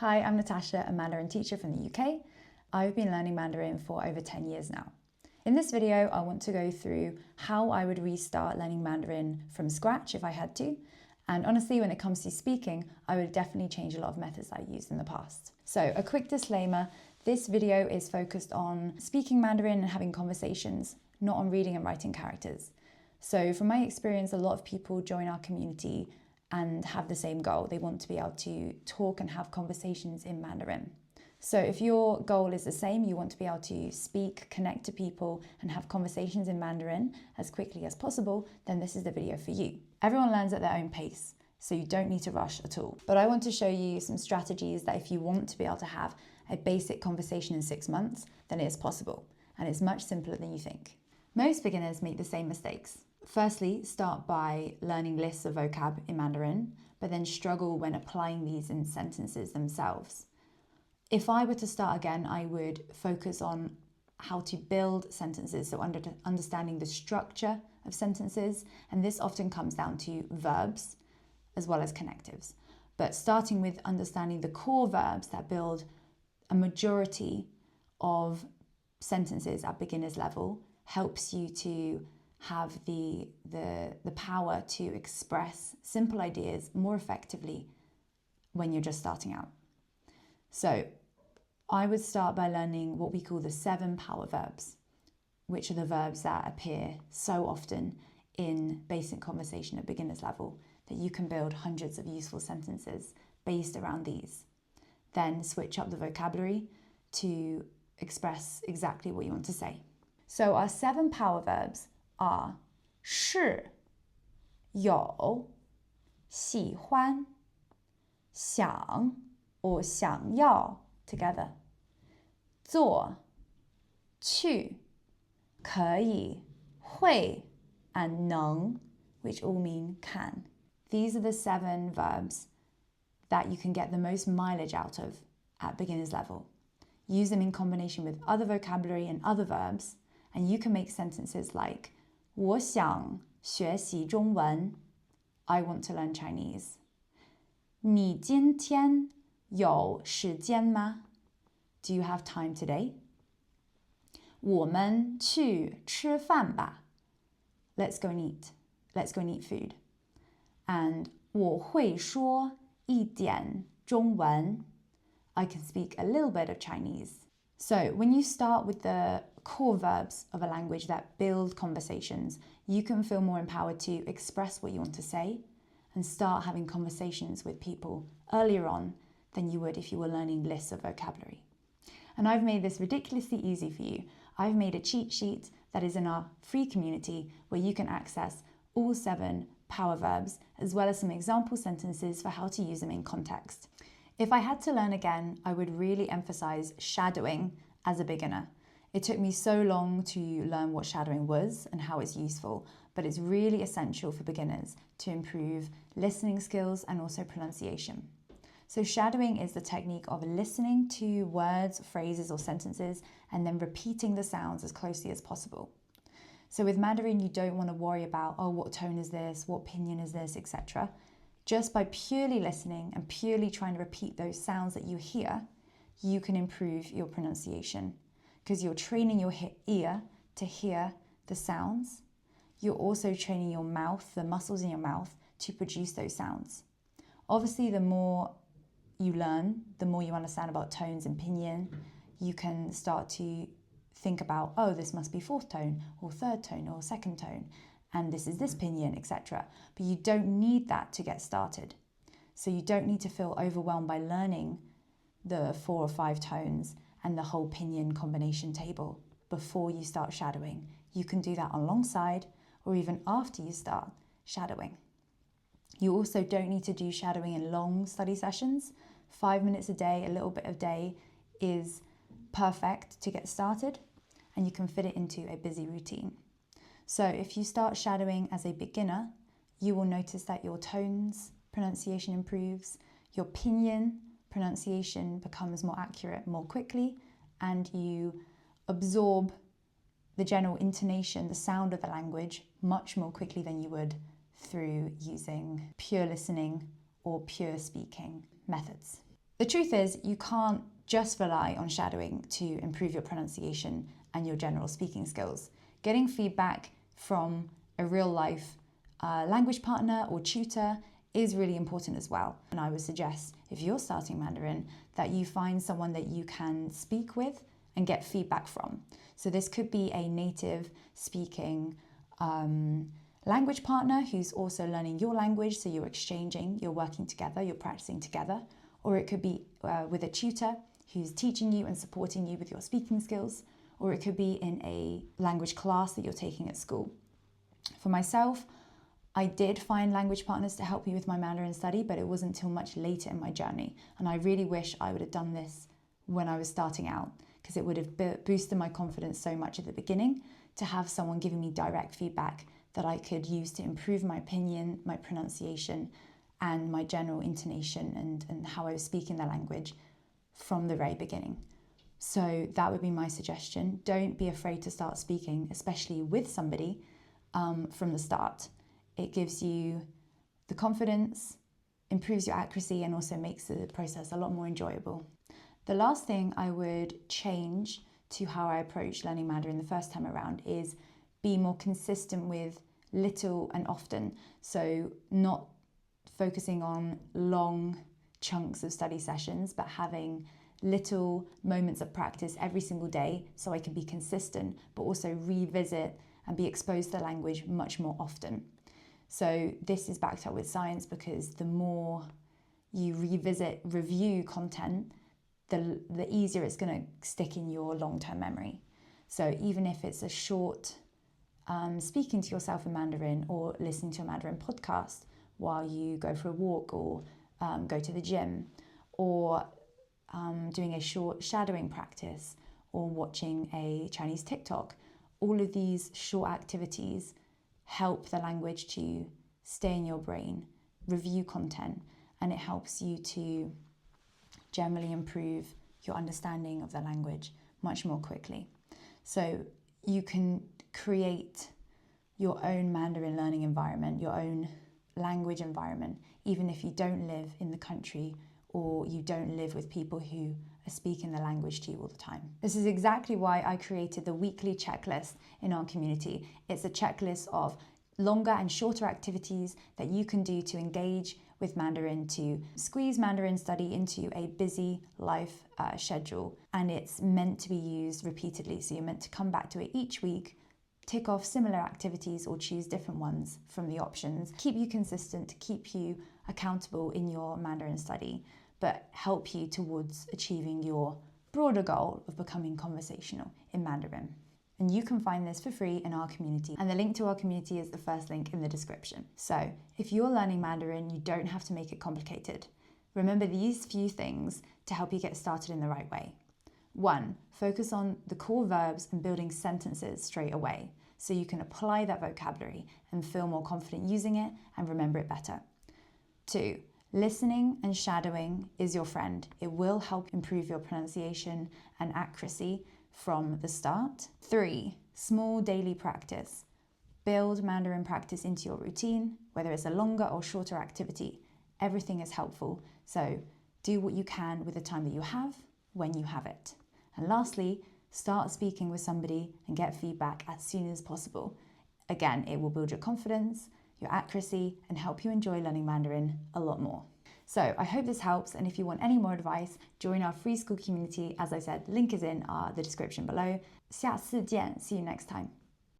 Hi, I'm Natasha, a Mandarin teacher from the UK. I've been learning Mandarin for over 10 years now. In this video, I want to go through how I would restart learning Mandarin from scratch if I had to. And honestly, when it comes to speaking, I would definitely change a lot of methods I used in the past. So a quick disclaimer, this video is focused on speaking Mandarin and having conversations, not on reading and writing characters. So from my experience, a lot of people join our community and have the same goal. They want to be able to talk and have conversations in Mandarin. So if your goal is the same, you want to be able to speak, connect to people, and have conversations in Mandarin as quickly as possible, then this is the video for you. Everyone learns at their own pace, so you don't need to rush at all. But I want to show you some strategies that if you want to be able to have a basic conversation in 6 months, then it is possible. And it's much simpler than you think. Most beginners make the same mistakes. Firstly, start by learning lists of vocab in Mandarin, but then struggle when applying these in sentences themselves. If I were to start again, I would focus on how to build sentences, so understanding the structure of sentences, and this often comes down to verbs as well as connectives. But starting with understanding the core verbs that build a majority of sentences at beginner's level helps you to have the power to express simple ideas more effectively when you're just starting out. So I would start by learning what we call the 7 power verbs, which are the verbs that appear so often in basic conversation at beginner's level that you can build hundreds of useful sentences based around these. Then switch up the vocabulary to express exactly what you want to say. So our 7 power verbs are 是, 有, 喜欢, 想 or 想要 together, 做, 去, 可以, 会, and 能, which all mean can. These are the 7 verbs that you can get the most mileage out of at beginner's level. Use them in combination with other vocabulary and other verbs, and you can make sentences like 我想学习中文, I want to learn Chinese. 你今天有时间吗? Do you have time today? 我们去吃饭吧. Let's go and eat. Let's go and eat food. And 我会说一点中文. I can speak a little bit of Chinese. So when you start with the core verbs of a language that build conversations, you can feel more empowered to express what you want to say and start having conversations with people earlier on than you would if you were learning lists of vocabulary. And I've made this ridiculously easy for you. I've made a cheat sheet that is in our free community where you can access all 7 power verbs as well as some example sentences for how to use them in context. If I had to learn again, I would really emphasize shadowing as a beginner. It took me so long to learn what shadowing was and how it's useful, but it's really essential for beginners to improve listening skills and also pronunciation. So shadowing is the technique of listening to words, phrases, or sentences and then repeating the sounds as closely as possible. So with Mandarin, you don't want to worry about, oh, what tone is this, what pinyin is this, etc. Just by purely listening and purely trying to repeat those sounds that you hear, you can improve your pronunciation because you're training your ear to hear the sounds. You're also training your mouth, the muscles in your mouth, to produce those sounds. Obviously, the more you learn, the more you understand about tones and pinyin, you can start to think about, oh, this must be 4th tone or 3rd tone or 2nd tone, and this is this pinyin, etc. But you don't need that to get started. So you don't need to feel overwhelmed by learning the 4 or 5 tones and the whole pinyin combination table before you start shadowing. You can do that alongside or even after you start shadowing. You also don't need to do shadowing in long study sessions. 5 minutes a day, a little bit of day is perfect to get started, and you can fit it into a busy routine. So if you start shadowing as a beginner, you will notice that your tones pronunciation improves, your pinyin pronunciation becomes more accurate more quickly, and you absorb the general intonation, the sound of the language much more quickly than you would through using pure listening or pure speaking methods. The truth is, you can't just rely on shadowing to improve your pronunciation and your general speaking skills. Getting feedback from a real life language partner or tutor is really important as well. And I would suggest, if you're starting Mandarin, that you find someone that you can speak with and get feedback from. So this could be a native speaking language partner who's also learning your language, so you're exchanging, you're working together, you're practicing together. Or it could be with a tutor who's teaching you and supporting you with your speaking skills. Or it could be in a language class that you're taking at school. For myself, I did find language partners to help me with my Mandarin study, but it wasn't until much later in my journey. And I really wish I would have done this when I was starting out, because it would have boosted my confidence so much at the beginning to have someone giving me direct feedback that I could use to improve my opinion, my pronunciation, and my general intonation and how I was speaking the language from the very beginning. So that would be my suggestion. Don't be afraid to start speaking, especially with somebody from the start. It gives you the confidence, improves your accuracy, and also makes the process a lot more enjoyable. The last thing I would change to how I approach learning Mandarin the first time around is be more consistent with little and often. So not focusing on long chunks of study sessions, but having little moments of practice every single day so I can be consistent, but also revisit and be exposed to the language much more often. So this is backed up with science, because the more you review content, the easier it's going to stick in your long-term memory. So even if it's a short speaking to yourself in Mandarin, or listening to a Mandarin podcast while you go for a walk, or go to the gym, or doing a short shadowing practice, or watching a Chinese TikTok, all of these short activities help the language to stay in your brain, review content, and it helps you to generally improve your understanding of the language much more quickly. So you can create your own Mandarin learning environment, your own language environment, even if you don't live in the country or you don't live with people who are speaking the language to you all the time. This is exactly why I created the weekly checklist in our community. It's a checklist of longer and shorter activities that you can do to engage with Mandarin, to squeeze Mandarin study into a busy life schedule. And it's meant to be used repeatedly. So you're meant to come back to it each week, tick off similar activities or choose different ones from the options, keep you consistent, to keep you accountable in your Mandarin study, but help you towards achieving your broader goal of becoming conversational in Mandarin. And you can find this for free in our community. And the link to our community is the first link in the description. So if you're learning Mandarin, you don't have to make it complicated. Remember these few things to help you get started in the right way. 1, focus on the core verbs and building sentences straight away, so you can apply that vocabulary and feel more confident using it and remember it better. 2, listening and shadowing is your friend. It will help improve your pronunciation and accuracy from the start. 3, small daily practice. Build Mandarin practice into your routine, whether it's a longer or shorter activity. Everything is helpful, so do what you can with the time that you have when you have it. And lastly, start speaking with somebody and get feedback as soon as possible. Again, it will build your confidence, your accuracy, and help you enjoy learning Mandarin a lot more. So I hope this helps, and if you want any more advice, join our free school community. As I said, link is in the description below. 下次见, see you next time.